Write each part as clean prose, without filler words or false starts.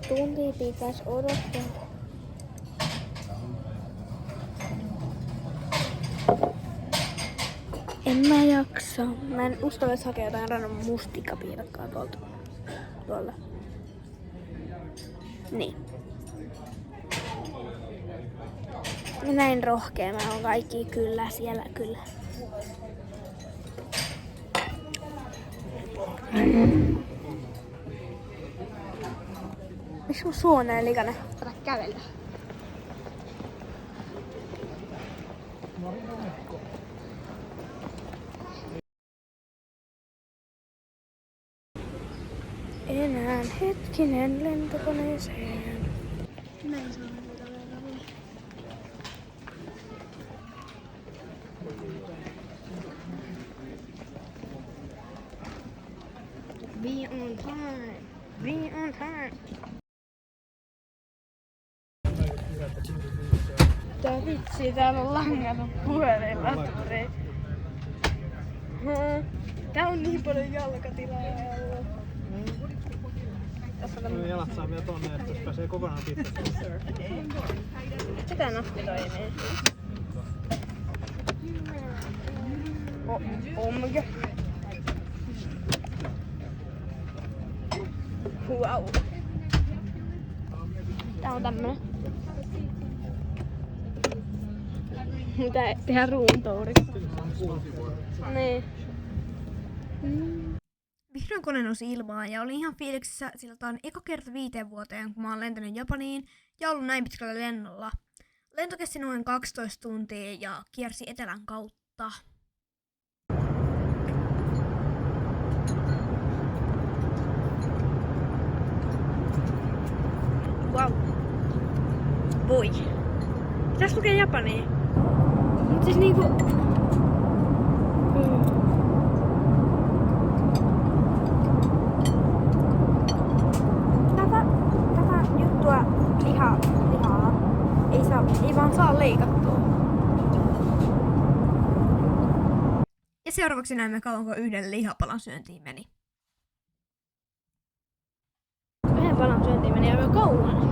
tuntia pitäisi odottaa. En mä jaksa. Mä en uskallisi hakea jotain random mustikkapiirakkaa tuolta. Niin. Näin rohkea mä oon kaikki kyllä siellä kyllä. Miksi mun suu on näin likainen? Ota kävellä. Enää hetkinen lentokoneeseen. Näin se on vielä verran. Be on time. Be on time. Tää vitsi, täällä on langaton puhelinlaturi. Tää on niin paljon jalkatilaa. Jalat saa vielä tonne, että jos pääsee kokonaan pitkälle. Mitä nahti toimii? Omega. Wow. Tää on tämmönen. Mitä tehdään ruuntourissa. Niin. Vihreän kone nousi ilmaan ja oli ihan fiiliksissä, sillä tää on eka kerta 5 vuoteen, kun mä oon lentänyt Japaniin ja ollut näin pitkällä lennolla. Lento kesti noin 12 tuntia ja kiersi etelän kautta. Wow. Voi. Pitäis lukea japania. Mut siis niinku... Tätä juttua lihaa ei vaan saa leikattua. Ja seuraavaksi näemme kauanko yhden lihapalan syöntiin meni. Yhden palan syöntiin meni aika kauan.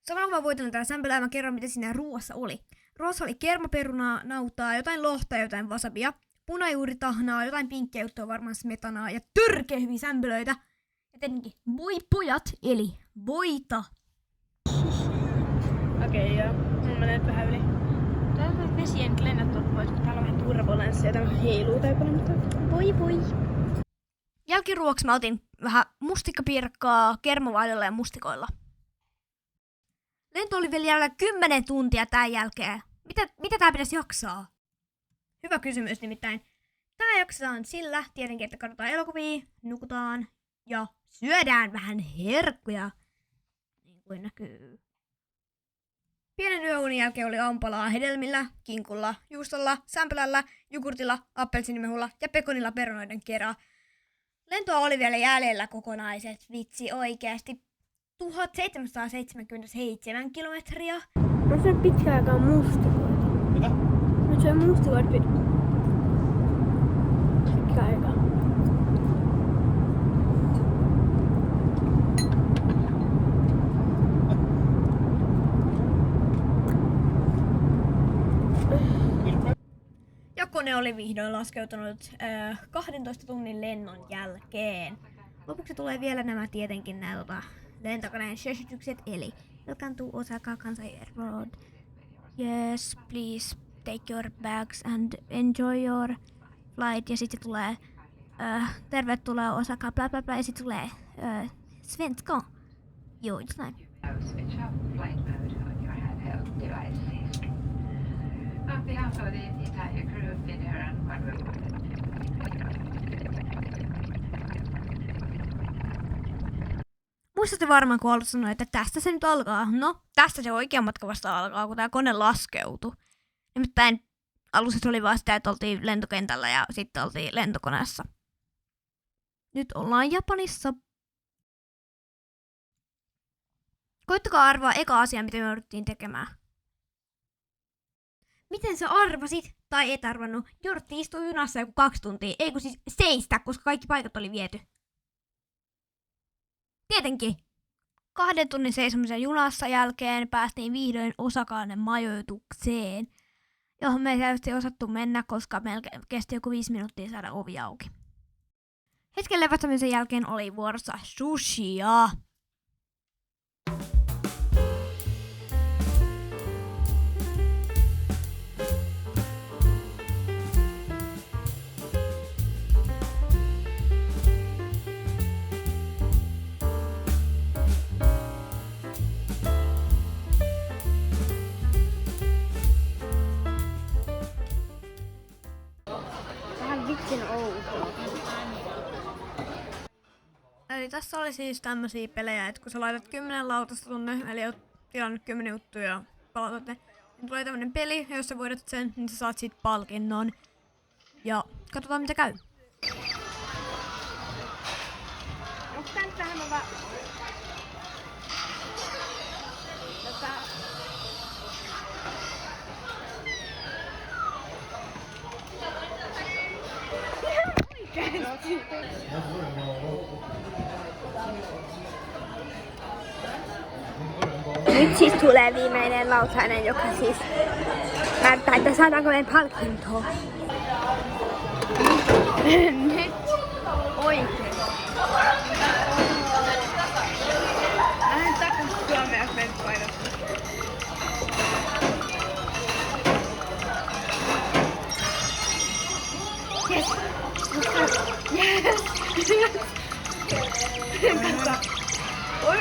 Samalla kun mä voitan täällä sämpylää, mä kerron mitä siinä ruuassa oli. Ruoassa oli kermaperunaa, nautaa, jotain lohta, jotain wasabia, punajuuritahnaa, jotain pinkkiä juttua, varmaan smetanaa ja törkeä hyviä sämpylöitä. Ja tietenkin voipojat, eli voita. Okei, joo. Mun menee vähän yli. Täällä on vesien lennättöt pois, kun täällä on vähän turbulenssia ja täällä heiluu tai mutta voi. Jälkiruoksi mä otin vähän mustikkapiirakkaa kermavaililla ja mustikoilla. Lento oli vielä jäljellä 10 tuntia tän jälkeen. Mitä tää pitäisi jaksaa? Hyvä kysymys nimittäin. Tää jaksetaan sillä tietenkin, että katsotaan elokuvia, nukutaan ja syödään vähän herkkuja. Niin kuin näkyy. Pienen yöunin jälkeen oli aamupalaa hedelmillä, kinkulla, juustolla, sämpylällä, jogurtilla, appelsiinimehulla ja pekonilla perunoiden kera. Lentoa oli vielä jäljellä kokonaiset, vitsi oikeesti. 1777 kilometriä. Mä syön pitkään aikaa mustikoita. Mitä? Mä syön mustikoita pitkään aikaa. Ja kone oli vihdoin laskeutunut 12 tunnin lennon jälkeen. Lopuksi tulee vielä nämä tietenkin nämä lentokoneen suositukset, eli welcome to Osaka Kansai Airport. Yes, please take your bags and enjoy your flight. Ja sitten tulee tervetuloa Osaka, bla bla bla, ja sitten tulee svenska. Joo, just näin. Switch off flight mode on your handheld devices. On behalf of the entire crew, Finnair and OneWorld. Muistatte varmaan, kun alussa sanoi, että tästä se nyt alkaa. No, tästä se oikea matka vasta alkaa, kun tämä kone laskeutui. Nimittäin alussa se oli vaan sitä, että oltiin lentokentällä ja sitten oltiin lentokoneessa. Nyt ollaan Japanissa. Koittakaa arvaa eka asia, mitä me jouduttiin tekemään. Miten sä arvasit? Tai et arvannut? Jouduttiin istua junassa joku 2 tuntia. Ei kun siis seistä, koska kaikki paikat oli viety. Tietenkin. 2 tunnin seisomisen junassa jälkeen päästiin vihdoin Osakanen majoitukseen, johon me ei täysin osattu mennä, koska meillä kesti joku 5 minuuttia saada ovi auki. Hetken levättämisen jälkeen oli vuorossa sushia. Vähän vitsin outoa. Eli tässä oli siis tämmösiä pelejä, että kun sä laitat 10 lautasta tonne, eli oot tilannut 10 juttuja ja palautat ne, niin tulee tämmönen peli, ja jos sä voitat sen, niin sä saat siitä palkinnon. Ja katsotaan mitä käy. Onko tää nyt vähän hyvä? Nyt siis tulee viimeinen lautainen, joka siis näyttää, että saadaanko meidän palkintoa. Nyt oikein. Lähden takaisin Suomeen, jos meidät painottaa. Yes! Yes! Kato. Oi!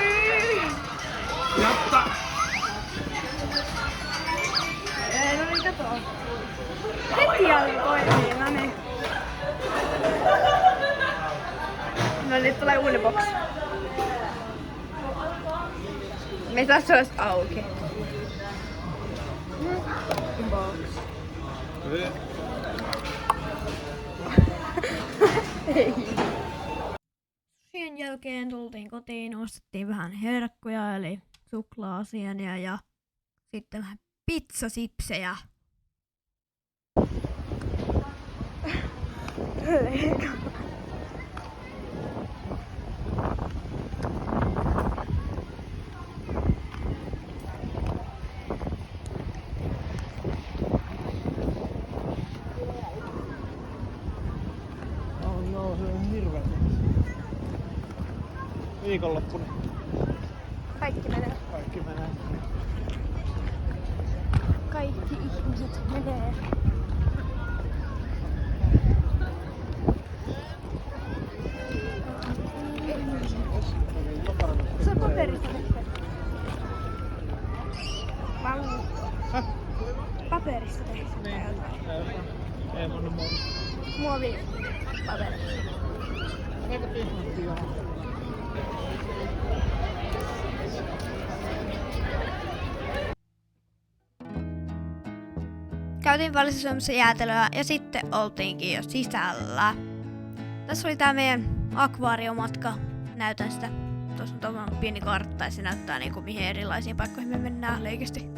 Jatta! No niin, kato. Heti alkoi, niin no niin. No nyt tulee uuden boksi. Me taas olisi auki. Box. Sushien jälkeen tultiin kotiin, ostettiin vähän herkkuja, eli suklaasieniä ja sitten vähän pizzasipsejä. Oh no, se on hirveä. Viikonloppuna Kaikki menee. kaikki menee. Kaikki ihmiset menee. Se on paperista tehty. Valuuttaa. Häh? Paperista tehty. Niin. Ei voinut muuta. Muovi paperi. Aika pihmatti joo. Käytiin välissä syömässä jäätelöä ja sitten oltiinkin jo sisällä. Tässä oli tää meidän akvaariomatka. Näytän sitä. Tuossa on tommonen pieni kartta ja se näyttää niinku mihin erilaisiin paikkoihin me mennään leikisti.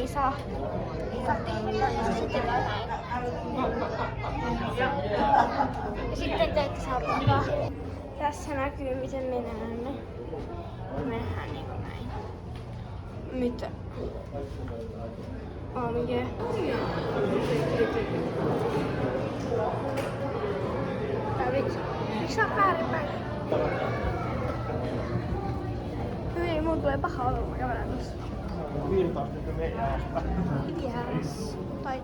ei saa tehdä ja sitten näin. Ja sitten teitä saa tässä näkyy miten me näemme. Mennään niinku näin. Mitä? Mikä? Miksi sä oot väärinpäin? Hyi, mun tulee paha olo, kun mä kävelen tossa. Virtausteko meidän? Yes. Tai...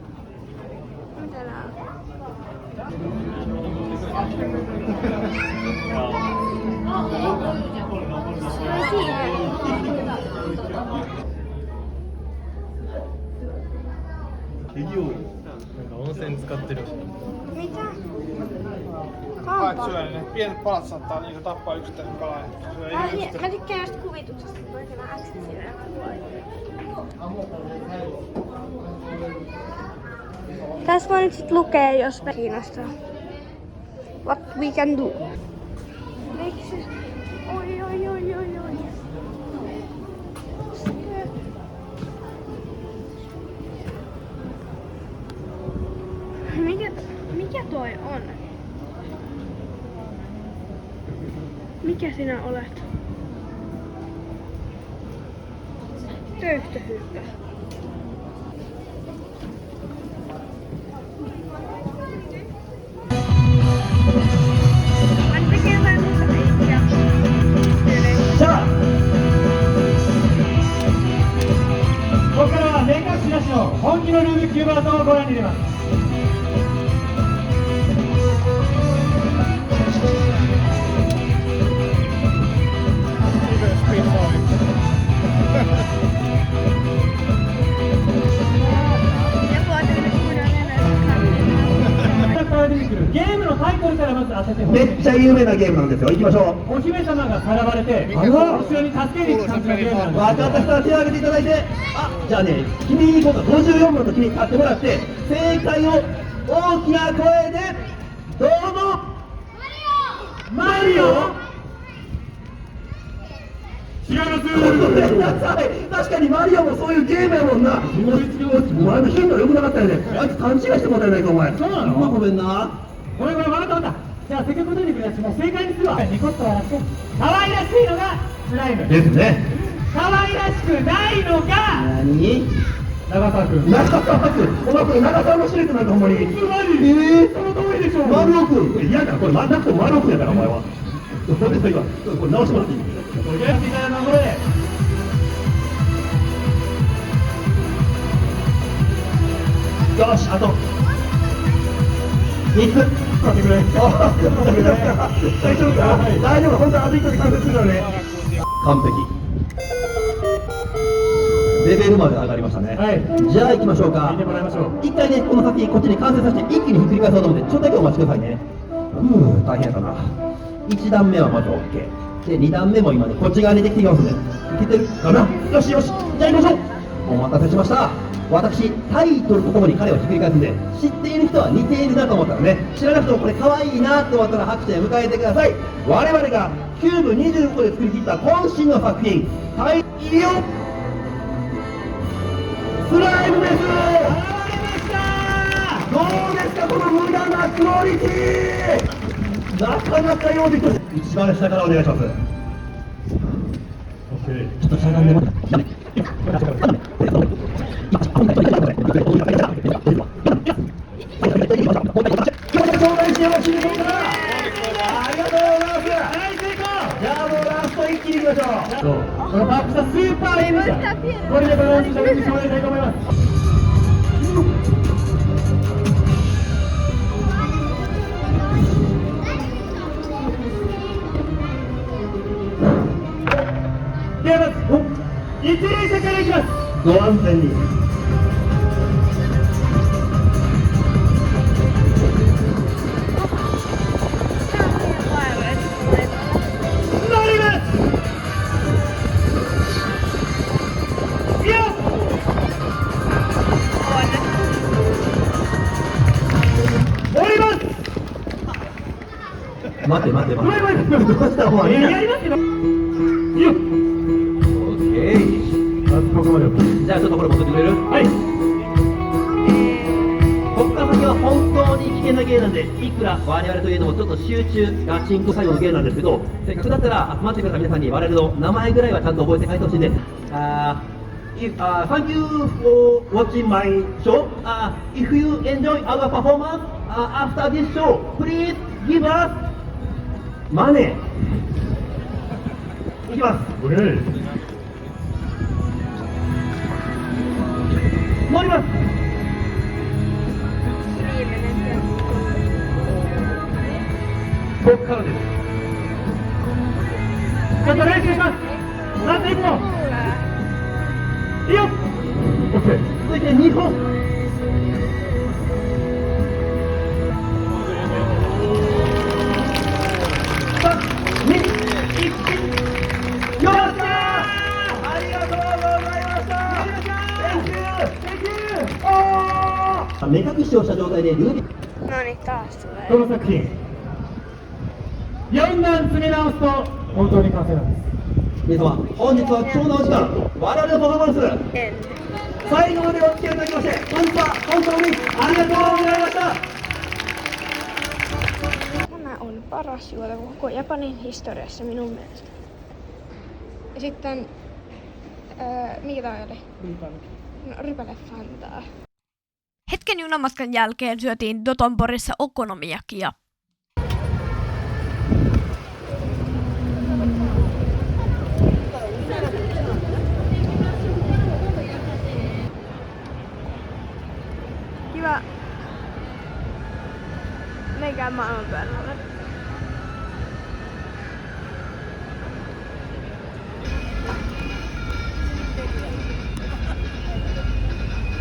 Mitä nää on? Mä siihen.温泉使ってる。 Mitä? Haet syö, niin pienet palat saattaa niinku tappaa yksittäisen kalan. Syö ihan yksittäisen. Mä tykkään just kuvituksesta, kun mä kyllä äksin siinä. Tässä voi nyt sit lukea, jos me kiinnostaa. What we can do. Miksi? Oi. Mikä toi on? Mikä sinä olet? Töyhtöhyppä.ここからは目隠しなしの本気のルービックキューブアートをご覧に入れます。ゲームのタイトルからまず当ててほしい。めっちゃ有名なゲームなんですよ。行きましょう。お姫様がさらわれて、後ろに助けに行く感じのゲームなんです。分かった人は手を挙げていただいて、じゃあね、君に行こうか。54番の君に立ってもらって、正解を大きな声でどうぞ。マリオ違います。ごめんなさい。確かにマリオもそういうゲームやもんな。お前のヒント良くなかったよね。あいつ勘違いしてもらえないかお前。そうなの？ごめんな。これ分かった。じゃあせっかく出てくるやつも正解にするわ。ニコッと笑って可愛らしいのがスライムですね。可愛らしくないのが何？長澤君。長澤君。お前これ長澤のシルクなんかほんまに。つまりその通りでしょう。丸尾君。いやだこれなくても丸尾君やからお前は。それで今これ直してもらっていい？これやっていただいたところでよし、あと3つ待ってくれ。大丈夫か？大丈夫、本当にあと1個で完成するからね。完璧。レベルまで上がりましたね。はいじゃあ行きましょうか。見てもらいましょう。一回ね、この先こっちに完成させて一気にひっくり返そうと思ってちょっとだけお待ちくださいね。大変やったな。1段目はまず OK で、2段目も今ねこっち側にできてきますんで、いけてるかな。よしよし、じゃあ行きましょう。お待たせしました。私タイトルとともに彼をひっくり返すんで、知っている人は似ているなと思ったらね、知らなくてもこれ可愛いなと思ったら拍手で迎えてください。我々がキューブ25個で作り切った渾身の作品、タイリオスライムです。どうですかこの無駄なクオリティ。なかなか用意できます。一番下からお願いします。ちょっとしゃがんでもらってダメ。このパックしたスーパーイムジャこれでバランスを上げてもらいたいと思います。ではまず一輪車からいきます。ご安全に。乗ります。いや降ります。待て待て待て。うまいどうしたお前。やりますよ。いいよ。オッケー。まずここまで。じゃあちょっとこれ持ってってくれる？はい。こっから先は本当に危険な芸なんで、いくら我々といえどもちょっと集中ガチンコ最後の芸なんですけど、せっかくだったら集まってくれた皆さんに我々の名前ぐらいはちゃんと覚えて帰ってほしいんで、Thank you for watching my show. If you enjoy our performance after this show, please give us money. いきます。乗ります。ここからです。ちょっと練習します。ラスト1本。いいよ。OK。続いて2本。3、2、1。よっしゃー。ありがとうございました。目隠しをした状態でルービック。No niin, taas tulee. この作品4段詰め直すと本当に完成なんです。皆様、本日は貴重なお時間、我々のパフォーマンス、 En. 最後までお付き合いいただきまして、本日は本当にありがとうございました。 Tämä on paras juote koko Japanin historiassa minun mielestä. Ja sitten, mikä tää oli? No, rypäle Fantaa. Hetken junamatkan jälkeen syötiin Dotonborissa okonomiyakia. Kiva. Menkää maailmanpäällä.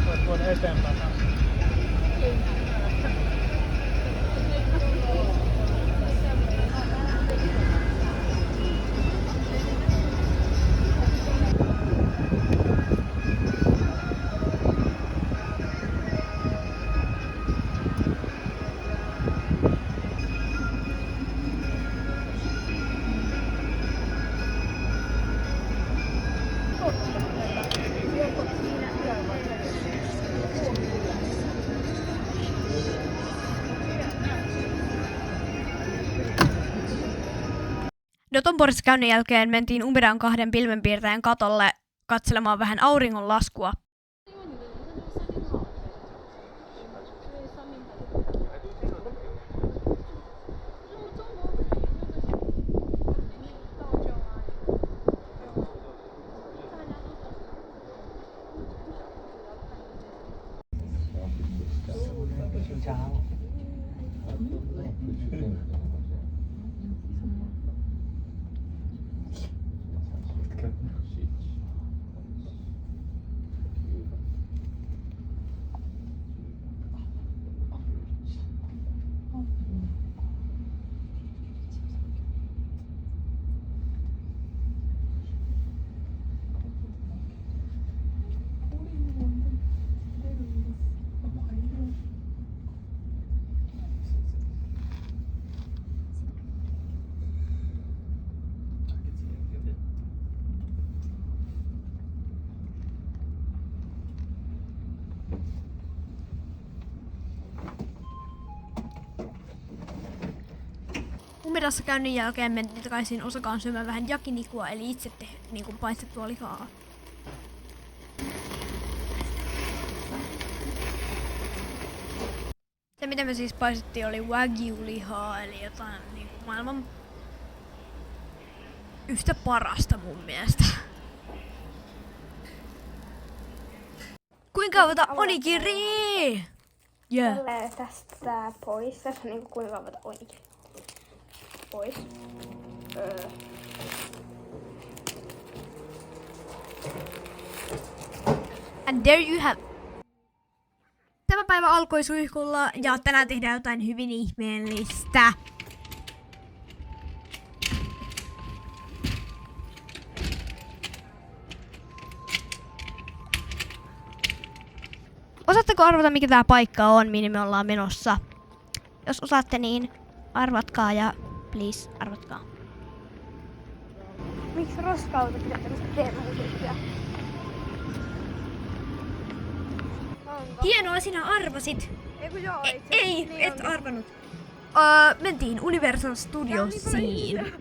Voit tuoda eteenpäin. Dotonborissa käynnin jälkeen mentiin Umiran 2 pilvenpiirtäjän katolle katselemaan vähän auringonlaskua. Umirassa käynnin jälkeen mentiin takaisin Osakaan syömään vähän yakinikua, eli itse niin paistettua lihaa. Se mitä me siis paistettiin oli wagyu-lihaa, eli jotain niin maailman yhtä parasta mun mielestä. Kuinka avata onigiri? Yeah. Tälleen tästä tää pois. Tässä on niinku kuinka avata onigiri. Pois. And there you have. Tämä päivä alkoi suihkulla ja tänään tehdään jotain hyvin ihmeellistä. Osaatteko arvata mikä tää paikka on, minne me ollaan menossa? Jos osaatte niin arvatkaa ja please arvatkaa. Miksi roska-auto pitää tämmöistä teemamusiikkia? Hienoa, sinä arvasit. Eiku joo, Ei, et arvannut. Mentiin Universal Studiosiin.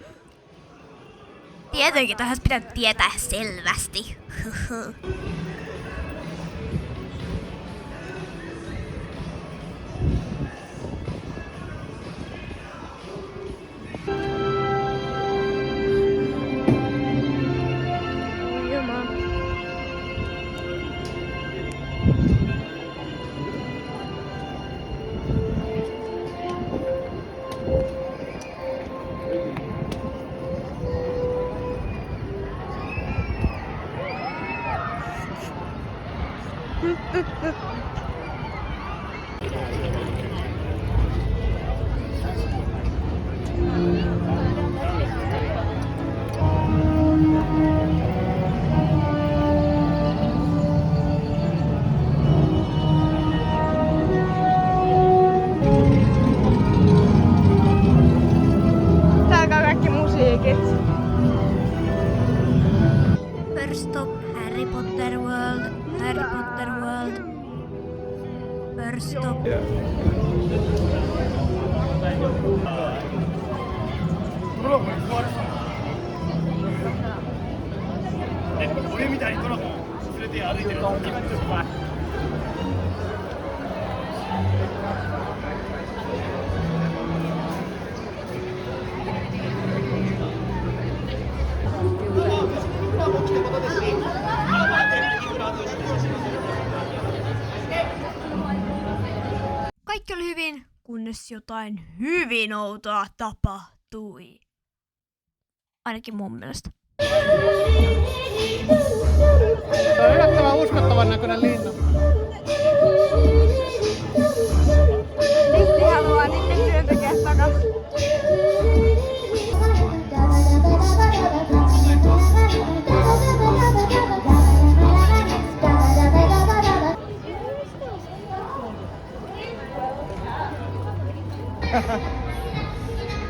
Tietenkin, tähän pitää tietää selvästi. Täällä on kaikki musiikit. First stop, Harry Potter World. Harry Potter World. First stop. Kaikki oli hyvin, kunnes jotain hyvin outoa tapahtui. Ainakin mun mielestä. Se on yllättävän uskottavan näköinen linna. Miksi haluaa niiden työntekijät takas?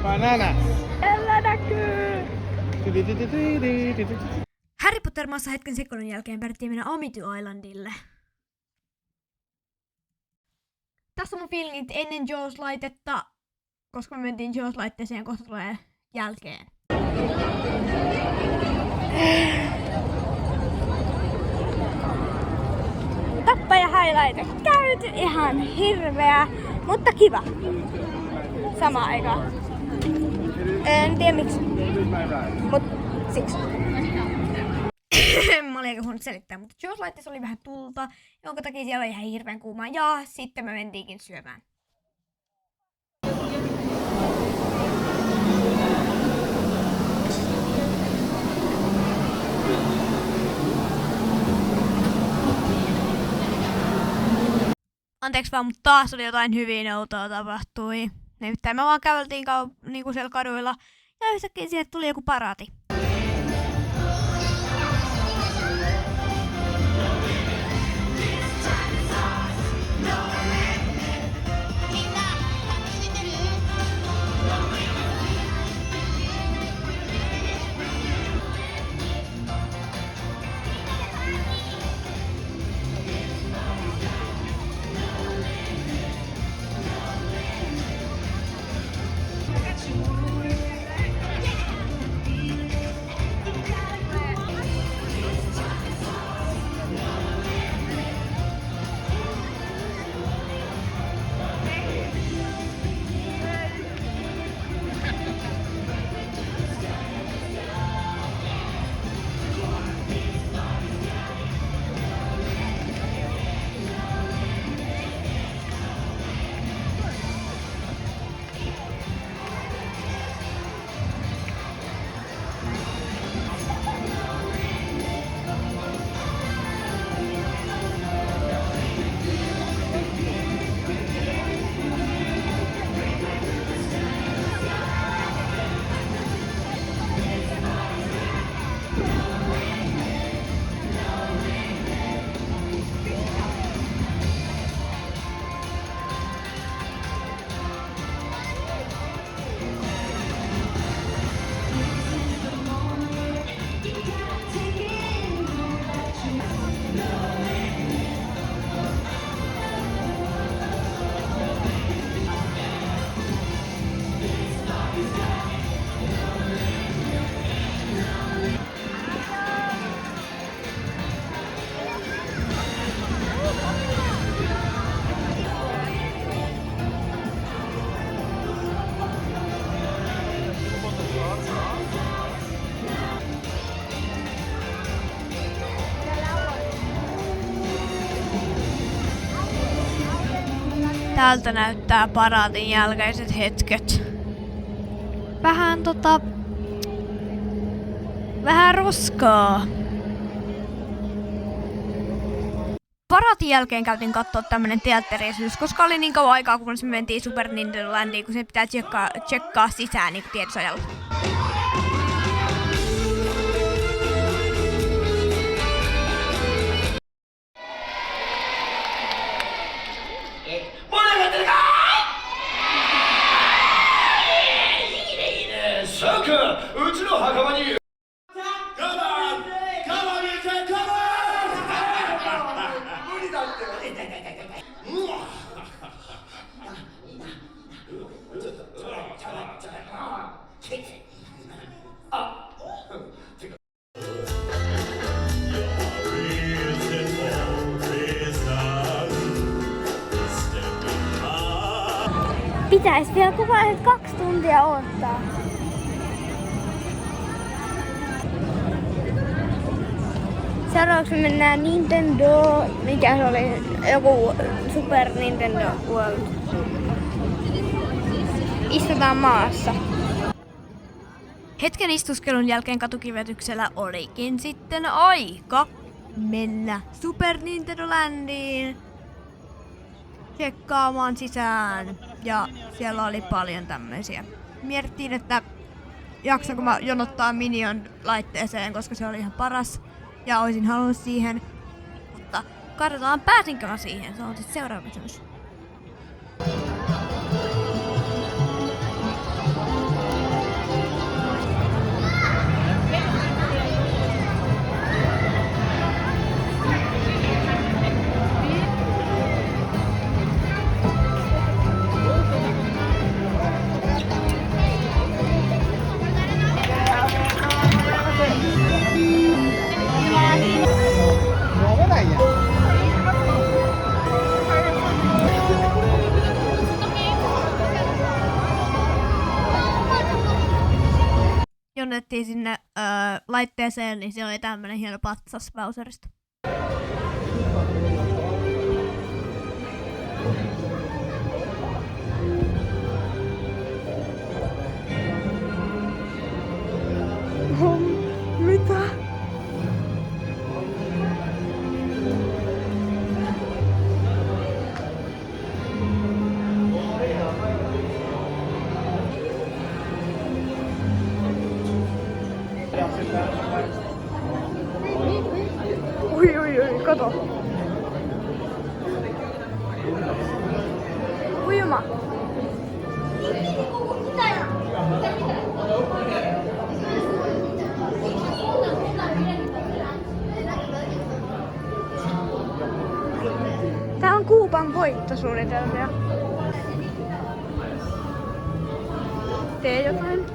Banana. Tällä näkyy! Harry Potter maassa hetken sekoilun jälkeen päätettiin mennä Amity Islandille. Tässä on mun feelingit ennen Jaws-laitetta, koska me mentiin Jaws-laitteeseen, kohta tulee jälkeen. Tappaja highlight käyty ihan hirveä, mutta kiva. Sama aika. En tiedä miksi, mut siksi. Mä olin aika huono selittää, mutta Jaws-laitteessa oli vähän tulta, jonka takia siellä oli ihan hirveän kuumaa. Ja sitten me mentiinkin syömään. Anteeksi vaan, mutta taas oli jotain hyvin outoa tapahtui. Nimittäin me vaan käveltiin niinku siellä kaduilla ja yhtäkkiä sieltä tuli joku paraati. Täältä näyttää paraatin jälkeiset hetket. Vähän roskaa. Paraatin jälkeen käytiin katsoa tämmönen teatteriesitys, koska oli niin kauan aikaa, kun me mentiin Super Nintendo Landiin, kun se pitää tsekkaa sisään niin tiedotusajalla. Pitäis vielä kuvaa 2 tuntia odottaa. Seuraavaksi me mennään Nintendo, mikä se oli, joku Super Nintendo World. Istutaan maassa. Hetken istuskelun jälkeen katukivetyksellä olikin sitten aika mennä Super Nintendo Landiin tsekkaamaan sisään. Ja siellä oli paljon tämmöisiä. Mietittiin, että jaksanko mä jonottaa Minion laitteeseen, koska se oli ihan paras. Ja olisin halunnut siihen. Mutta katsotaan, pääsinkö mä siihen. Se on sitten seuraava kysymys. Jonnettiin sinne laitteeseen, niin se oli tämmönen hieno patsas Bowserista. Mitä? Ui, kato. Ujuma. Tää on Kuuban voittosuunnitelmia. Tee jotain.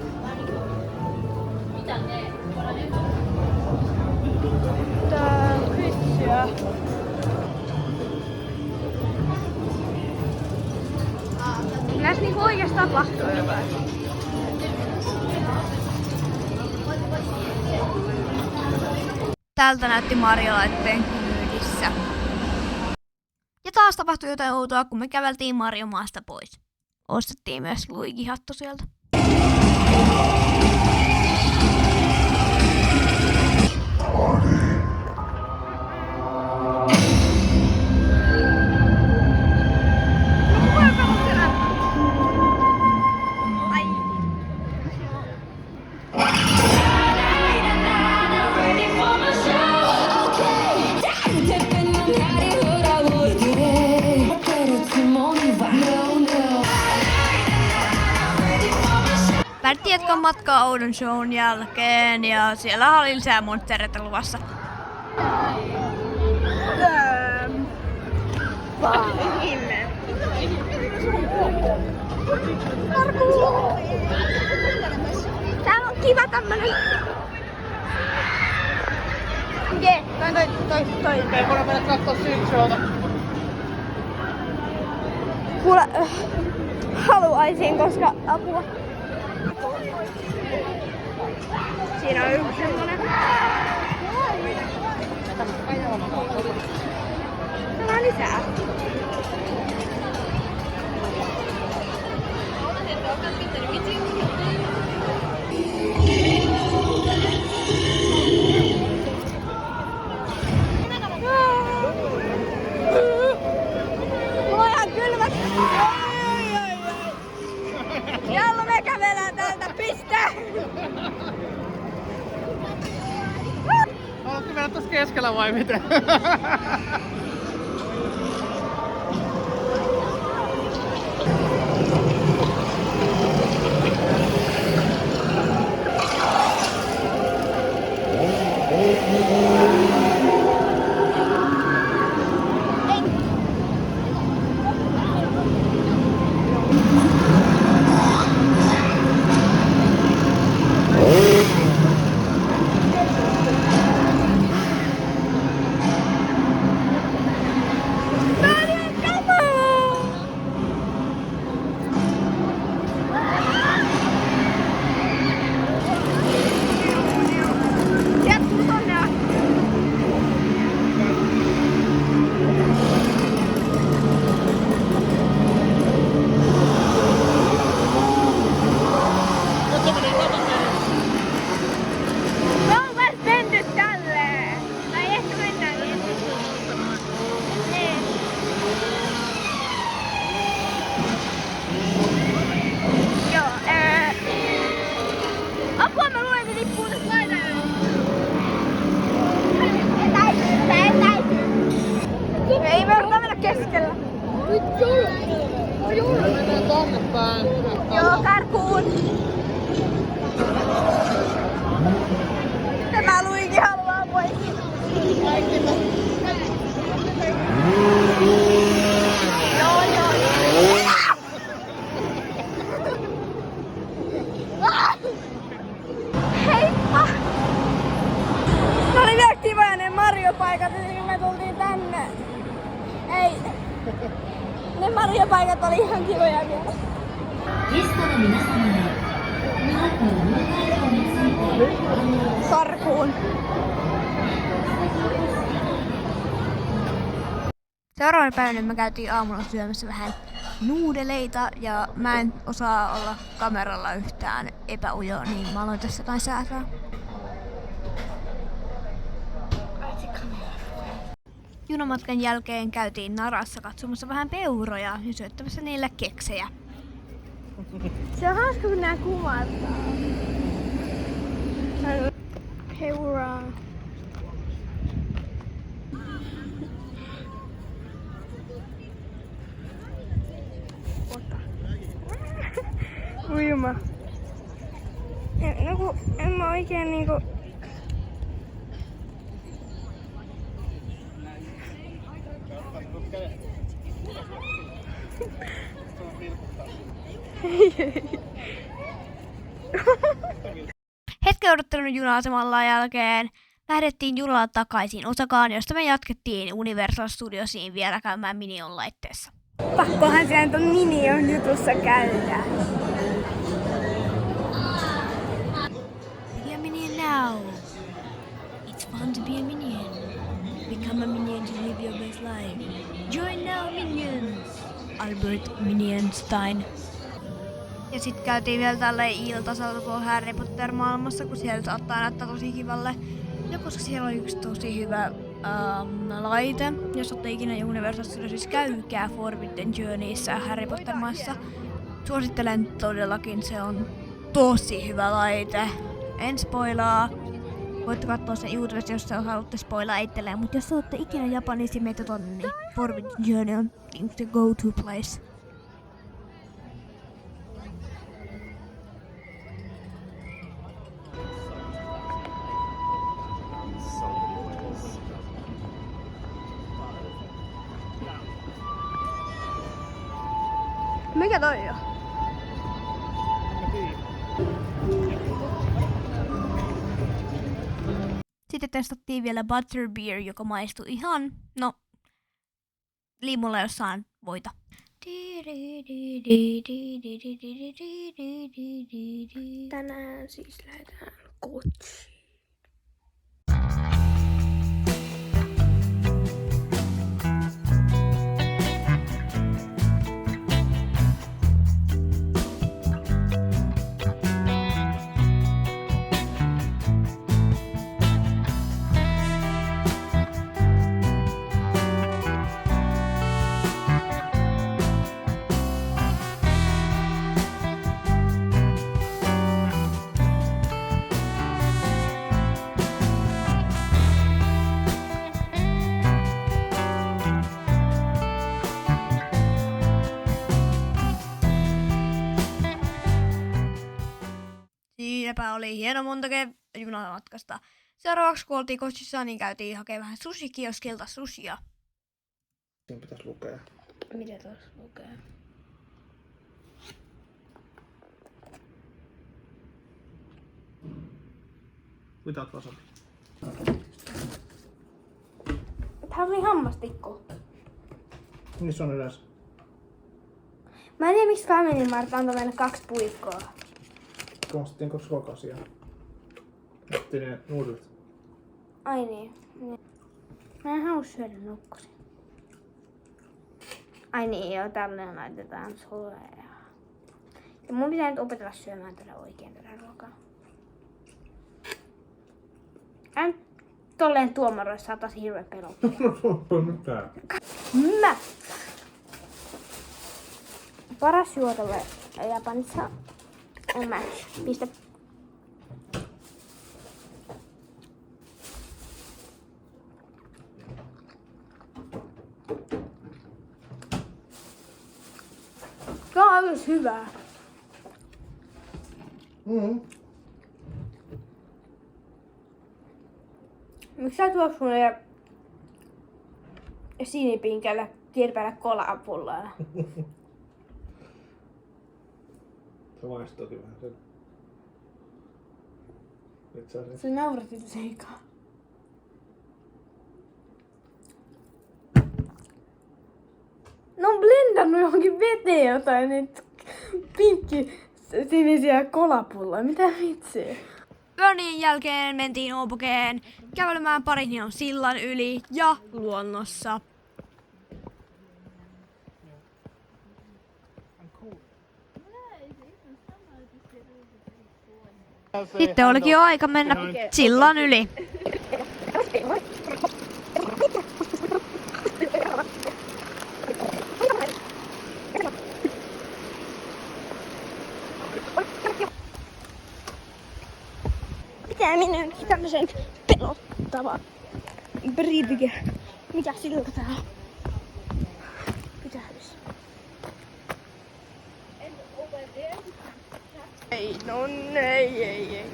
Tää kysyä. Pitäis niinku oikeesti tapahtua jotain. Tältä näytti Mario-laitteen kyydissä. Ja taas tapahtui jotain outoa, kun me käveltiin Mario-maasta pois. Ostettiin myös Luigi-hattu sieltä. Päätettiin jatkaa matkaa Oudon shown jälkeen ja siellä oli lisää monstereita luvassa. Täällä on kiva tämmönen. Jee, toi. Ei voida mennä kattoo Synchroota. Kuule, haluaisin, koska apua. Siinä on yksi semmonen. Täällä on lisää. Mulla on ihan kylmät. Jallu, me kävelään täältä, piste! Haluatko mennä tossa keskellä vai miten? Ei me ole mennä keskellä. Mennään tonne päin. Joo, karkuun. Tämä luikin haluaa poikki. Joo. Heippa! Ne oli vielä kivoja ne Mario-paikat, niin me tultiin tänne. Ei. Ne Mario-paikat oli ihan kivoja vielä. Karkuun. Seuraavana päivänä me käytiin aamulla syömässä vähän nuudeleita ja mä en osaa olla kameralla yhtään epäujo, niin mä aloin tässä jotain säätää. Junamatkan jälkeen käytiin Narassa katsomassa vähän peuroja ja syöttämässä niille keksejä. Se on hauska, kun nää kuvataan. Peura. Ota. Uima. No kun en mä oikein niinku... Hetken odottelun juna-asemalla jälkeen lähdettiin junalla takaisin Osakaan, josta me jatkettiin Universal Studiosiin vielä käymään Minion-laitteessa. Pakkohan sen ton Minion jutussa käydä. Be a Minion now. It's fun to be a Minion. Become a Minion to live your best life. Join now, Minions! Albert Minionstein. Ja sit käytiin vielä tälle iltasella tuolla Harry Potter-maailmassa, kun siellä saattaa näyttää tosi kivalle. Ja koska siellä oli yksi tosi hyvä laite, jos olette ikinä Universal Studios, siis käykää Forbidden Journeyssä Harry Potter-maassa. Suosittelen todellakin, se on tosi hyvä laite. En spoilaa. Voitte katsoa sen YouTubesta, jos haluatte spoilaa itselleen, mutta jos olette ikinä Japanissa meitä tonne, niin Forbidden Journey on the go-to place. Mikä toi on? Sitten testattiin vielä Butterbeer, joka maistui ihan, limulla jossain voita. Tänään siis lähdetään Kotsiin. lepää oli hieno montage junamatkasta. Seuraavaksi kun oltiin Kochissa, niin käytiin hakemaan vähän sushi-kioskilta sushia. Siinä pitäisi lukea. Mitä tuossa lukee? Without wasabi. Tää oli hammastikku. Niissä on yleensä. Mä en tiedä miksi Family Mart antoi meille 2 puikkoa. Kun ostettiin kokoisia. Otettiin ne nuudelit. Ai niin. Mä en halua syödä nukkusin. Ai niin joo, tämmönen laitetaan sulle. Ja mun pitää nyt opetella syömään tätä oikein tätä ruokaa. Tolleen tuomaroissa saa taas hirveä pelottaa. Mitä? Mä! Paras juotava Japanissa on match. Pistä. Tää on myös hyvää. Miksi sä tuot sulle sinipinkällä tienpäällä kolapullaa? Se maistuu kyllä vähän sen. Itse asiassa. Se nauratit seikaa. No on blendannut johonkin veteen jotain niitä pinkki sinisiä kolapulloja. Mitä vitsiä? Yönin jälkeen mentiin Åbokeen kävelemään parin hienon sillan yli ja luonnossa. Sitten olikin jo aika mennä sillan yli. Pitää mennä jonnekin tämmösen pelottava bridge. Mitä sillä tää on? Pitähdys. Ei, no ei.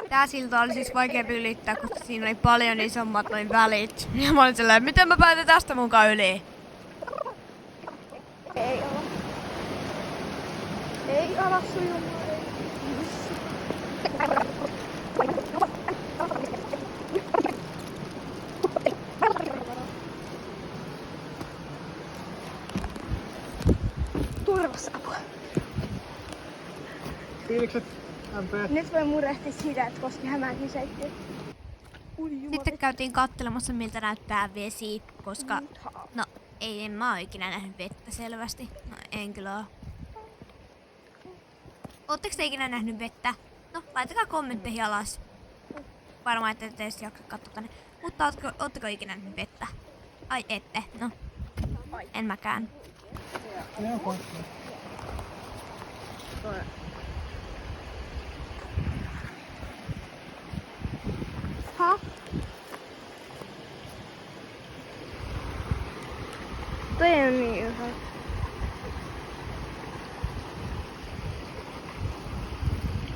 Tää silta oli siis vaikea ylittää, koska siinä oli paljon isommat noin välit. Ja mä olin sellainen, miten mä päätän tästä mukaan yli? Ei ala. Ei ala sujumaan. Turvassa apua. Fiilikset, MP. Nyt voi murehtia siitä, että koski hämääkin seittiin. Sitten käytiin katselemassa, miltä näyttää vesi, koska no en mä oo ikinä nähnyt vettä selvästi. No en kyllä oo. Ootteko te ikinä nähnyt vettä? No laitakaa kommentteihin alas. Varmaan ette edes jaksa katsoa tänne. Mutta ootteko ikinä nähnyt vettä? Ai ette, no. En mäkään. Ha? Toi on niin hyvä.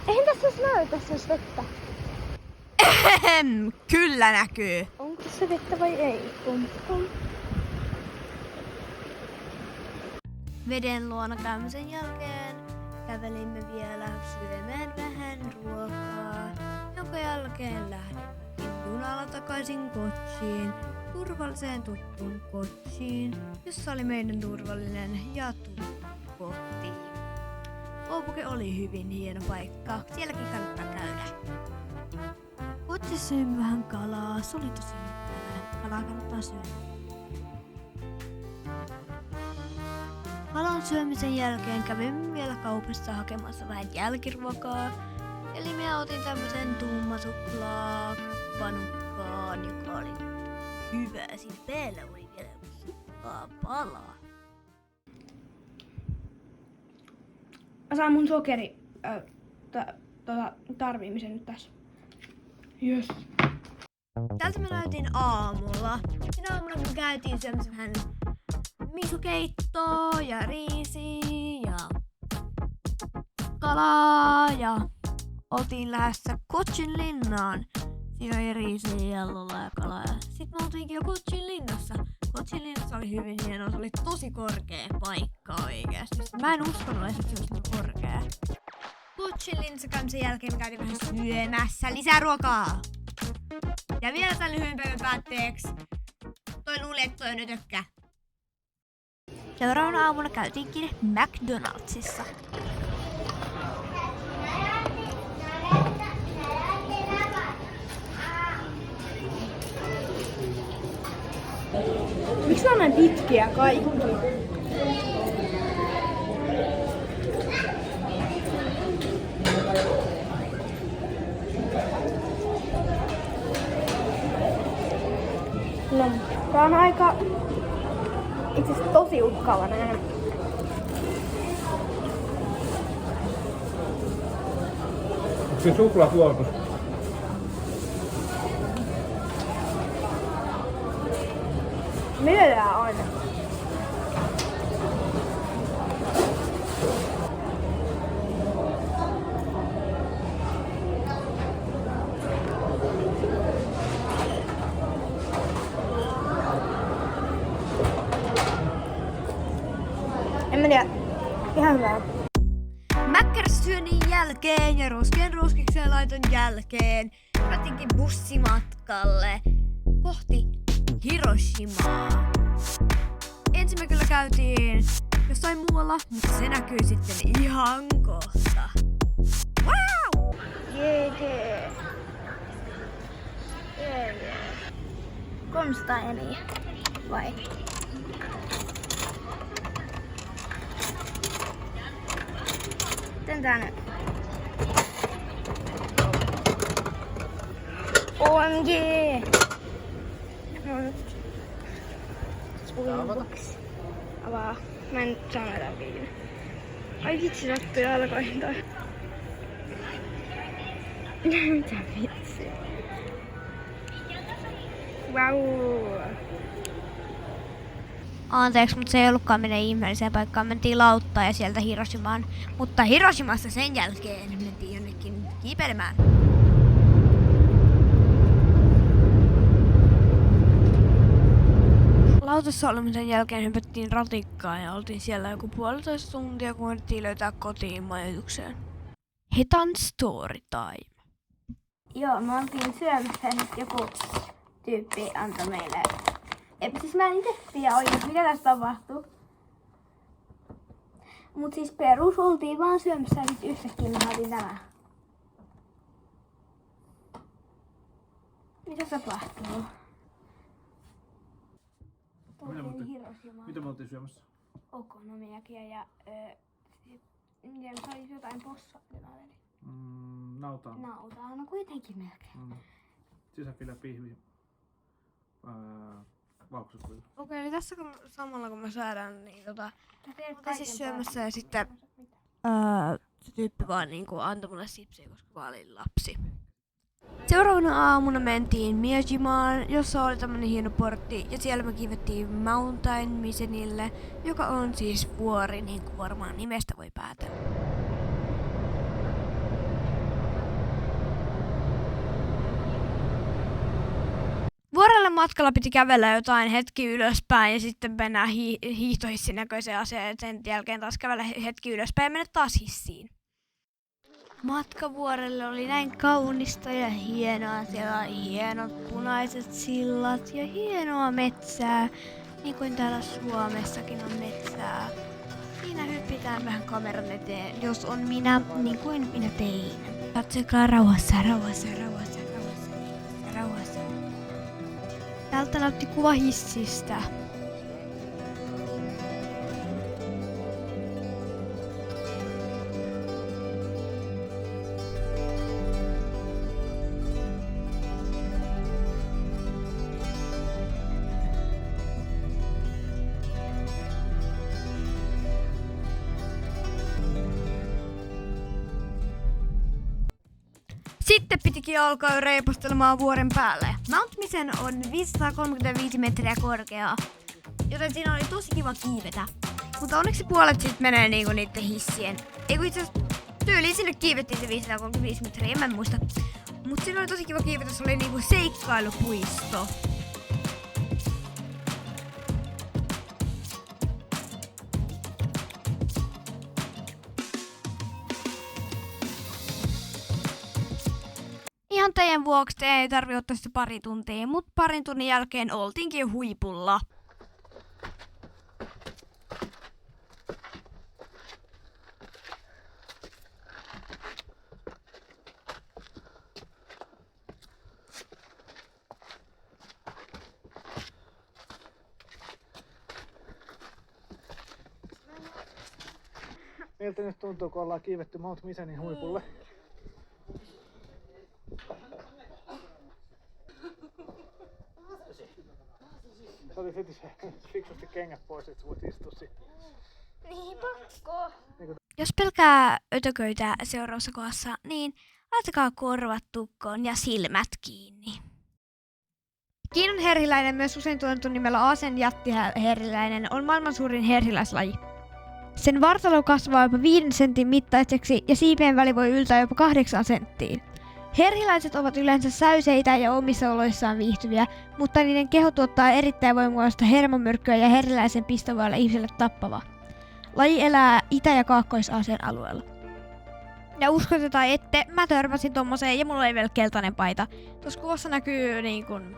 Eihän tässä edes näy tässä olisi vettä. Kyllä näkyy. Onko se vettä vai ei? Pum. Veden luona käymisen jälkeen kävelimme vielä syömään vähän ruokaa, jonka jälkeen lähdettiin junalla takaisin Kochiin, turvalliseen tuttuun Kochiin, jossa oli meidän turvallinen ja tuttu koti. Åboke oli hyvin hieno paikka, sielläkin kannattaa käydä. Kochissa söimme vähän kalaa, se oli tosi hyvää, kalaa kannattaa syödä. Kalan syömisen jälkeen kävimme vielä kaupassa hakemassa vähän jälkiruokaa. Eli minä otin tämmösen tummasuklaa panukkaan, joka oli hyvä. Siinä päällä oli vielä suklaapala. Mä saan mun sokeri tarvimisen nyt tässä. Jös. Tältä me näytin aamulla. Siinä aamulla kun käytiin syömässä vähän misukeittoa ja riisiä ja Matkala ja oltiin lähdössä Cochin linnaan. Siinä oli riisiä, jallolla ja kalaa. Sitten me oltiinkin jo Cochin linnassa. Cochin linnassa oli hyvin hienoa, se oli tosi korkea paikka oikeesti. Mä en uskonut edes, että se olisi niin korkea. Cochin linnassa käymisen jälkeen me käytiin vähän syömässä lisää ruokaa. Ja vielä tän lyhyen päivän päätteeksi. Toi luuli, että toi on nötökkä. Seuraavana aamuna käytiinkin McDonaldsissa. Miksi on näin pitkiä kaikki? No, tää on aika itse asiassa tosi uhkaava nähdä. Onko se suklaatuotos? Mielellään aina. En mä tiedä. Ihan hyvää. Mäkkärissyönnin jälkeen ja roskien roskikseen laiton jälkeen lähtinkin bussimatkalle kohti Hiroshimaa. Ensin me kyllä käytiin jossain muualla, mutta se näkyy sitten ihan kohta. Wow! Jee. 304 vai? Miten tää nyt? OMG! Avaa. Mä en sano läpi. Ai vitsi, sattui jalkoihin toi. Mitä vitsi? Wow. Anteeksi, mutta se ei ollutkaan meidän ihmeelliseen paikkaan. Mentiin lauttaan ja sieltä Hiroshimaan. Mutta Hiroshimassa sen jälkeen mentiin jonnekin kiipeilemään. Lautassa olemisen jälkeen hypättiin ratikkaan ja oltiin siellä joku 1,5 tuntia, kun yritettiin löytää kotiin majoitukseen. Hetan story time. Joo, me oltiin syömässä ja sit joku tyyppi antoi meille. Siis mä en itse tiedä oikein, mitä tässä tapahtuu. Mut siis perus oltiin vaan syömässä ja sit yhtäkkiä me saatiin tämä. Mitä tapahtuu? Mitä me oltiin syömässä? Okonomiakia ja se oli jotain possaa. Nautaa. Nautaa, no kuitenkin melkein. Sisäfilä, pihvi, vauksuttuja. Okei, eli tässä samalla kun me syödään, niin oltiin siis syömässä ja sitten se tyyppi vaan niinku antoi mulle sipsiä, koska mä olin lapsi. Seuraavana aamuna mentiin Miyajimaan, jossa oli tämmönen hieno portti, ja siellä me kiivettiin Mountain Misenille, joka on siis vuori, niin kuin varmaan nimestä voi päätellä. Vuorelle matkalla piti kävellä jotain hetki ylöspäin ja sitten mennä hiihtohissin näköiseen aseen, sen jälkeen taas kävellä hetki ylöspäin ja mennä taas hissiin. Matka vuorelle oli näin kaunista ja hienoa. Siellä oli hienot punaiset sillat ja hienoa metsää, niin kuin täällä Suomessakin on metsää. Siinä hyppitään vähän kameran eteen, jos on minä, niin kuin minä tein. Katsokaa rauhassa. Täältä näytti kuva hissistä. Sitten pitikin alkaa reipostelemaan vuoren päälle. Mount Misen on 535 metriä korkea, joten siinä oli tosi kiva kiivetä. Mutta onneksi puolet sit menee niinku niitten hissien. Eiku itse asiassa Tyyliin sinne kiivettiin se 535 metriä, en mä muista. Mut siinä oli tosi kiva kiivetä, se oli niinku seikkailupuisto. Ihan teidän vuoksi ei tarvi ottaa sitä pari tuntia, mut parin tunnin jälkeen oltiinkin huipulla. Miltä nyt tuntuu, kun ollaan kiivetty Mount Misenin huipulle? Se oli heti se fiksusti kengät pois, että sä voit istua sitten. Niin pakko. Jos pelkää ötököitä seuraavassa kohdassa, niin laittakaa korvat tukkoon ja silmät kiinni. Kiinan herriläinen, myös usein tunnettu nimellä Aasian jättiherriläinen, on maailman suurin herriläislaji. Sen vartalo kasvaa jopa 5 sentin mittaiseksi ja siipien väli voi yltää jopa 8 senttiin. Herriläiset ovat yleensä säyseitä ja omissa oloissaan viihtyviä, mutta niiden keho tuottaa erittäin voimakasta hermomyrkkyä ja herriläisen pisto voi olla ihmiselle tappava. Laji elää Itä- ja Kaakkois-Aasian alueella. Ja uskotte tai ette, mä törmäsin tommoseen ja mulla oli vielä keltainen paita. Tuossa kuvassa näkyy niinkun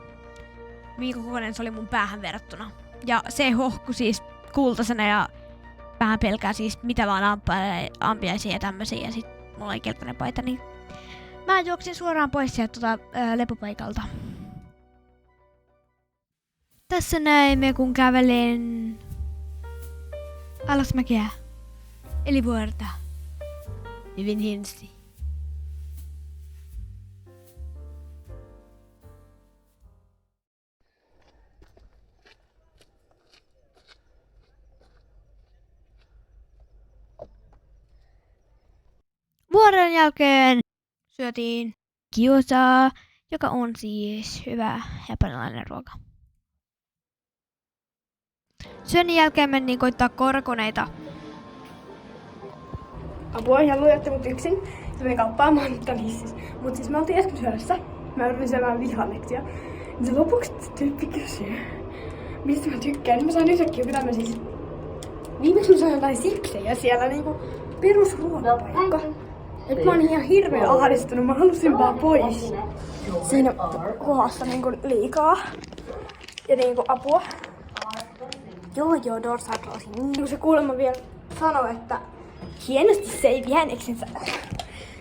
minkä kokoinen se oli mun päähän verrattuna. Ja se hohku siis kultaisena ja vähän pelkää siis mitä vaan ampiaisia ja tämmösiä. Ja sit mulla oli keltainen paita, niin mä juoksin suoraan pois sieltä lepopaikalta. Tässä näemme kun kävelin alasmäkeä, eli vuorta, hyvin hienosti. Vuoron jälkeen syötiin gyoza, joka on siis hyvä japanilainen ruoka. Syönnin jälkeen mentiin koittaa korkoneita. Apua, ihan lujatte mut yksin. Se meni kauppaamaan hissis. Mut siis me oltiin äsken syödessä. Mä yritin syömään vihanneksia. Ja se lopuksi tyyppi kysyy, mistä mä tykkään. Niin mä sain yhtäkkiä joku tämmöisiä. Viimeksi mä sain jotain sipsejä siellä niinku perusruokapaikka. Et mä oon ihan hirveän ahdistunut, mä halusin vaan pois siinä kohdassa niinku liikaa. Ja niinku apua. Joo, dorsaroosi. Niin se kuulemma vielä sanoi, että hienosti se ei vihänneksensä.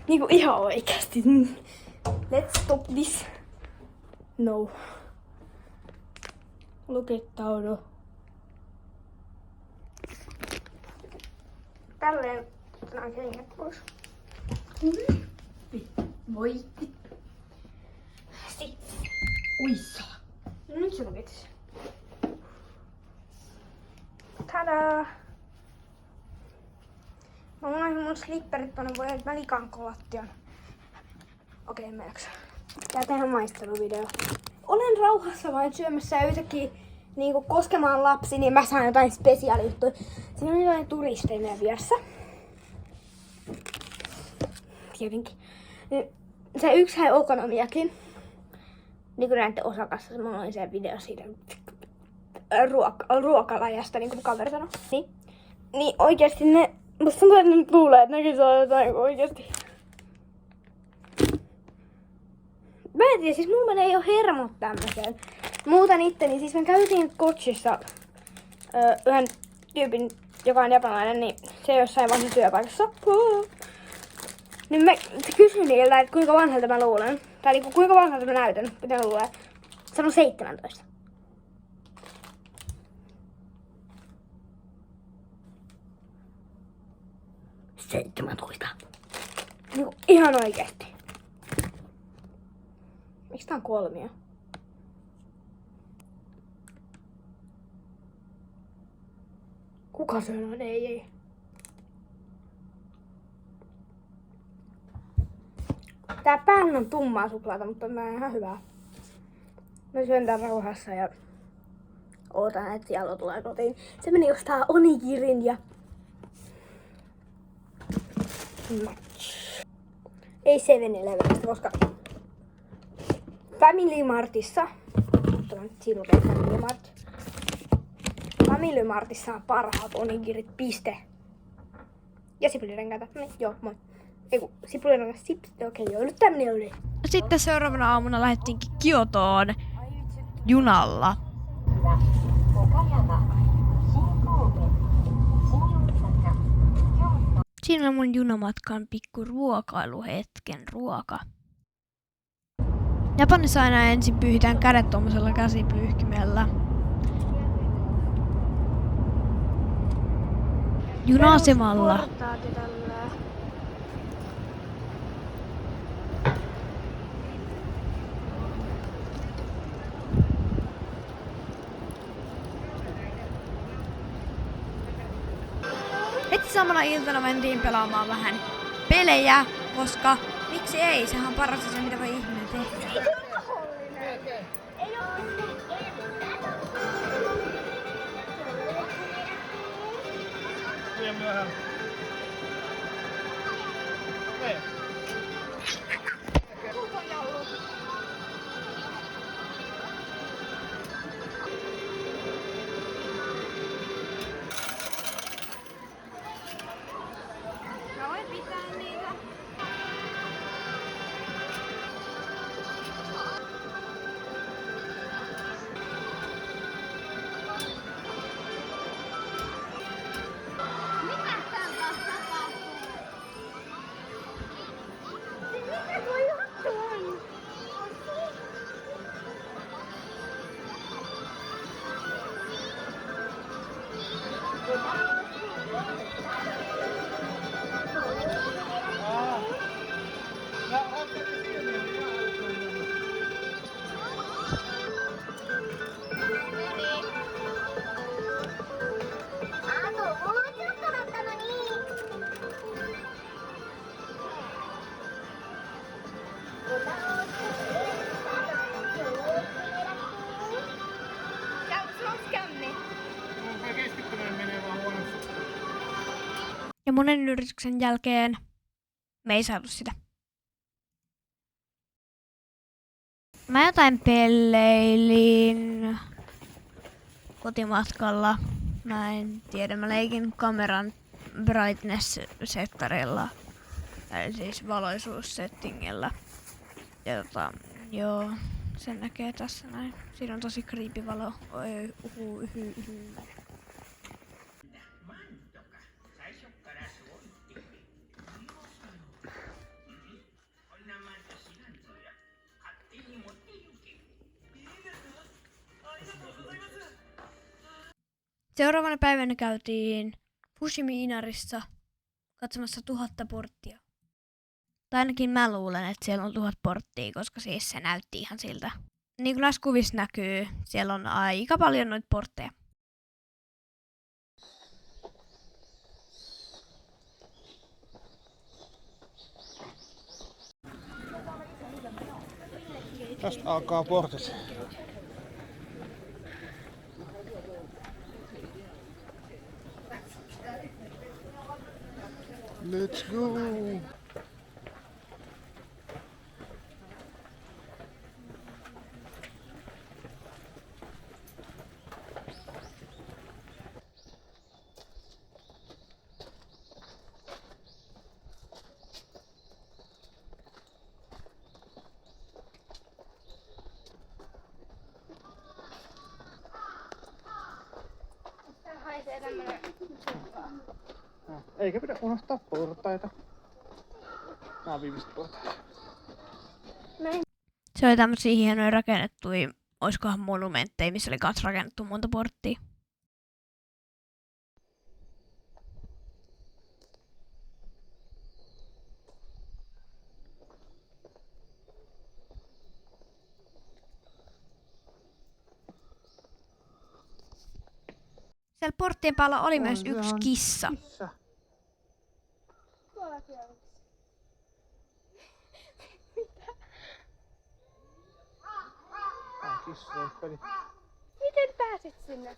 Niinku ihan oikeasti. Let's stop this. No. Lukittaudu. Tälleen nämä kengät pois. Voi. Sitten. Uissa. No nyt se lukitsi. Tadaa! Mä unohdin mun slipperit tonne, voi että mä likaan kolattion. Okei, mä jaksan. Tää tehdään maisteluvideo. Olen rauhassa vain syömässä ja yhtäkkiä niinku koskemaan lapsi, niin mä saan jotain spesiaalijuttuja. Siinä on jotain turisteja meidän vieressä. Tietenkin. Se yksi sai okonomiakin. Niin kuin näette osakassa, mulla oli se video siitä ruokalajasta, niin kuin kaveri sanoi. Niin oikeesti ne, musta tuntuu, että ne luulee, että nekin saa jotain oikeesti. Mä en tiedä, siis mulla ei oo hermot tämmöseen. Muutan itteni, siis me käytiin Kochissa yhden tyypin, joka on japanilainen, niin se jossain vanhassa työpaikassa. Niin mä kysyin niiltä, että kuinka vanhalta mä luulen. Tai niinku kuinka vanhalta mä näytän, mitä mä luulen. Sano 17. Niinku ihan oikeesti. Miksi tää on 3? Kuka sanoo? Ei. Tää päällä on tummaa suklaata, mutta on ihan hyvää. Mä syön tän rauhassa ja ootan, että Jalo tulee kotiin. Se meni ostaa onigirin ja Match. Ei 7-Elevenistä, koska Family Martissa, siinä lukee Family Mart. Family Martissa on parhaat onigirit, piste. Ja sipulirenkaita. Joo, moi. Eiku, sipulirenkaita, okei, joo, nyt tämmönen oli. Sitten seuraavana aamuna lähdettiinkin Kiotoon junalla. Siinä on mun junamatkan pikku ruokailuhetken ruoka. Japanissa aina ensin pyyhitään kädet tuommoisella käsipyyhkimellä. Juna-asemalla. Heti samana iltana mentiin pelaamaan vähän pelejä, koska miksi ei? Sehän on paras asia, mitä voi ihminen tehdä. Liian myöhään. Okei. Mä voin pitää niitä. Keskittyminen menee vaan huonoksi. Ja monen yrityksen jälkeen me ei saatu sitä. Mä jotain pelleilin kotimatkalla. Mä en tiedä, mä leikin kameran brightness-settarilla. Eli siis valoisuussettingillä. Ja joo, sen näkee tässä näin. Siinä on tosi creepy valo. Oi, Seuraavana päivänä käytiin Fushimi-Inarissa katsomassa 1000 porttia. Tai ainakin mä luulen, että siellä on 1000 porttia, koska siis se näytti ihan siltä. Niin kuin näissä kuvissa näkyy, siellä on aika paljon noita portteja. Tästä alkaa portit. Let's go! Eikä pidä unohtaa portaita. Nää on viimeiset portaita. Se oli tämmösiä hienoja rakennettuja, oiskohan monumentteja, missä oli kans rakennettu monta porttia. Siellä porttien päällä oli myös yksi kissa. Kissa. Tää on kissojen. Miten pääsit sinne?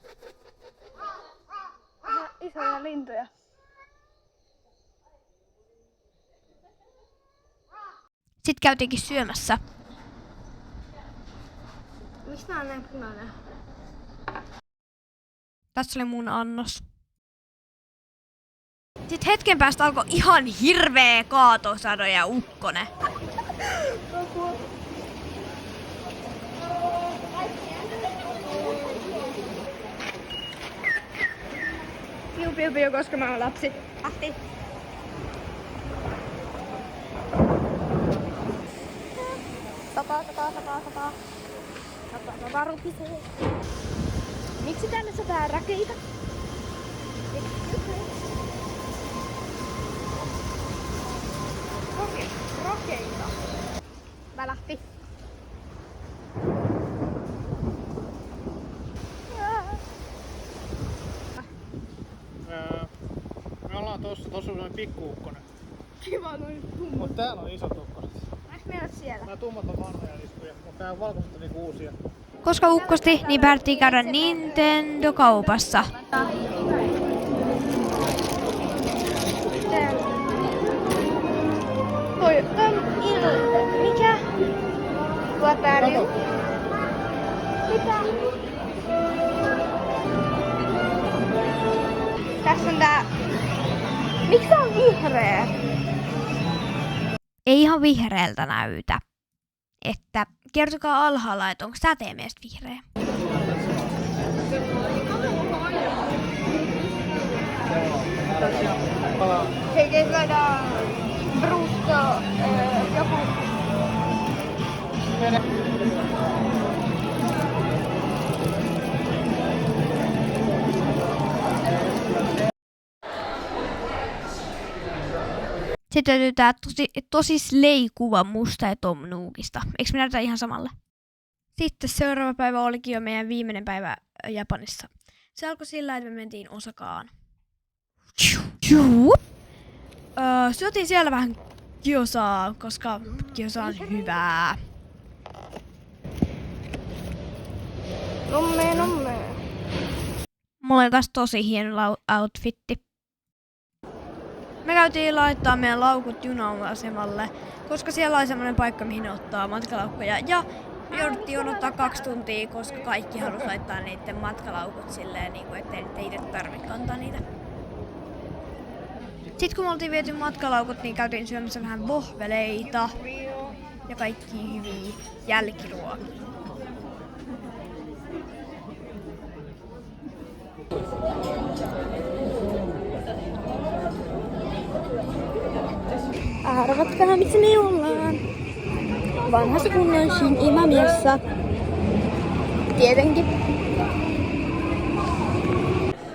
Ihan isoja lintuja. Sitten käytiinkin syömässä. Miksi tää on näin punainen? Tässä oli mun annos. Sitten hetken päästä alkoi ihan hirveä kaatosado ja ukkone. Piu, piu, piu, koska mä oon lapsi. Ahti. Sapa rupisee. Miksi tänne sataa rakeita? Rakeita. Välähti. Me ollaan tossa on sellainen pikkuukkonen. Kiva noin tummat. Mut täällä on isot ukkoset. Eikö me ole siellä? Nää tummat on vanhoja listuja, mutta tää on valkoiset on niinku uusia. Koska ukkosti, niin päätettiin käydä Nintendo-kaupassa. Toi mikä? Aquarium. Mitä? Tässä on tää... Miksi tää on vihreä? Ei ihan vihreältä näytä. Että kertokaa alhaalla, että onko tää teidän mielestä vihreä? Hei, saadaan Brusto joku... Sitten löytyy tää tosi slay-kuva musta ja Tom Nookista. Eikö me näytä ihan samalle? Sitten seuraava päivä olikin jo meidän viimeinen päivä Japanissa. Se alkoi sillä, että me mentiin Osakaan. Syötiin siellä vähän gyosaa, koska gyoza on hyvää. Nomme. Mulla oli taas tosi hieno outfitti. Me käytiin laittaa meidän laukut juna-asemalle, koska siellä oli semmoinen paikka, mihin ottaa matkalaukkoja. Ja jouduttiin odottaa 2 tuntia, koska kaikki halusi laittaa niiden matkalaukut silleen, niin kuin, ettei nyt itse tarvitse kantaa niitä. Sitten kun me oltiin viety matkalaukut, niin käytiin syömässä vähän vohveleita ja kaikki hyviä jälkiruokia. Arvatkaa, missä me ollaan. Vanhassa kunnon Shin-Imamiassa. Tietenkin.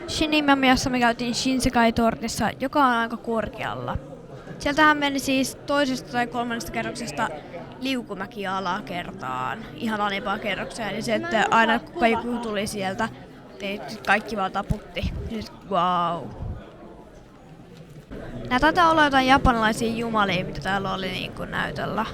Shin-Imamiassa me käytiin Shinsekai-tornissa, joka on aika korkealla. Sieltähän meni siis 2. tai 3. kerroksesta liukumäki alakertaan, ihan alempaan kerrokseen. Ja sitten aina kun joku tuli sieltä, niin kaikki vaan taputti. Nyt wow. Nää taitaa olla jotain japanilaisia jumalia, mitä täällä oli niin kuin näytöllä.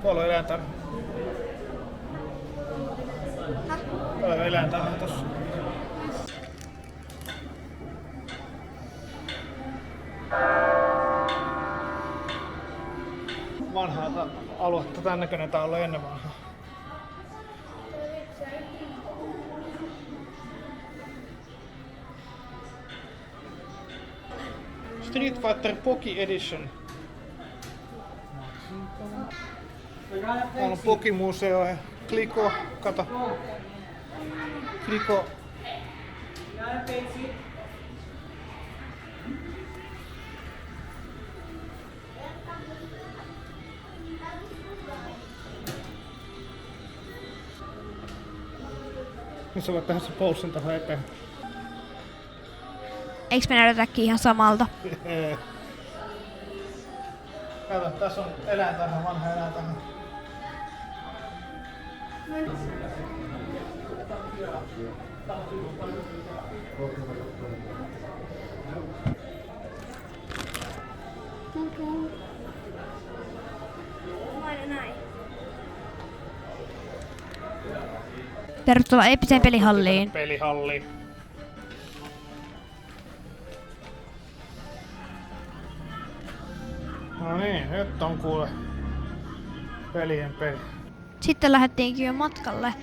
Tuolla on eläintarha. Tuolla on eläintarha tossa. Vanhaa aluetta, tän näköinen tää on ollut ennen vanhaa. Street Fighter Poki Edition. Täällä on Pokimuseo ja Kliko, kato. Kliko. Nyt sä voit tehdä se poussin tähän eteen. Eiks me näytetäkin ihan samalta? Kato, tässä on eläintarha, vanha eläintarha. Tervetuloa eeppiseen pelihalliin. Pelihalli. No niin, nyt on kuule pelien peli. Sitten lähdettiinkin jo matkalle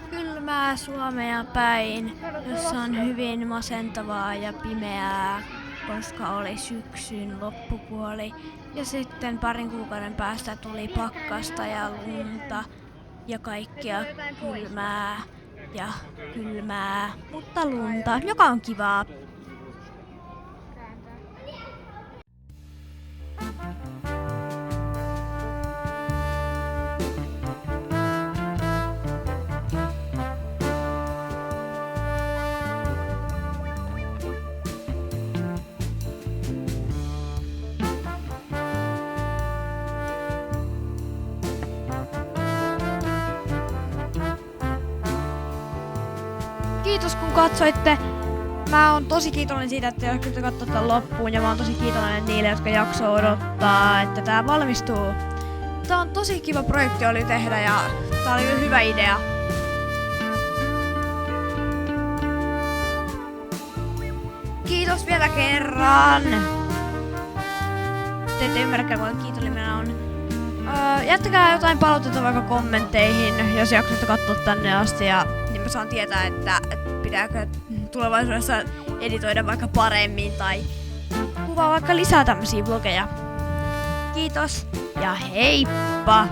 kylmää Suomea päin, jossa on hyvin masentavaa ja pimeää, koska oli syksyn loppupuoli. Ja sitten parin kuukauden päästä tuli pakkasta ja lunta ja kaikkea kylmää, mutta lunta, joka on kivaa. Kiitos kun katsoitte. Mä oon tosi kiitollinen siitä, että jaksoitte katsoa tämän loppuun ja mä oon tosi kiitollinen niille, jotka jaksoo odottaa, että tää valmistuu. Tää on tosi kiva projekti oli tehdä ja tää oli hyvä idea. Kiitos vielä kerran. Te ette ymmärräkään, kuinka kiitollinen on. Jättäkää jotain palautetta vaikka kommentteihin, jos jaksoitte katsoa tänne asti, ja niin mä saan tietää, että pitääkö tulevaisuudessa editoida vaikka paremmin tai kuvaa vaikka lisää tämmösiä vlogeja. Kiitos ja heippa!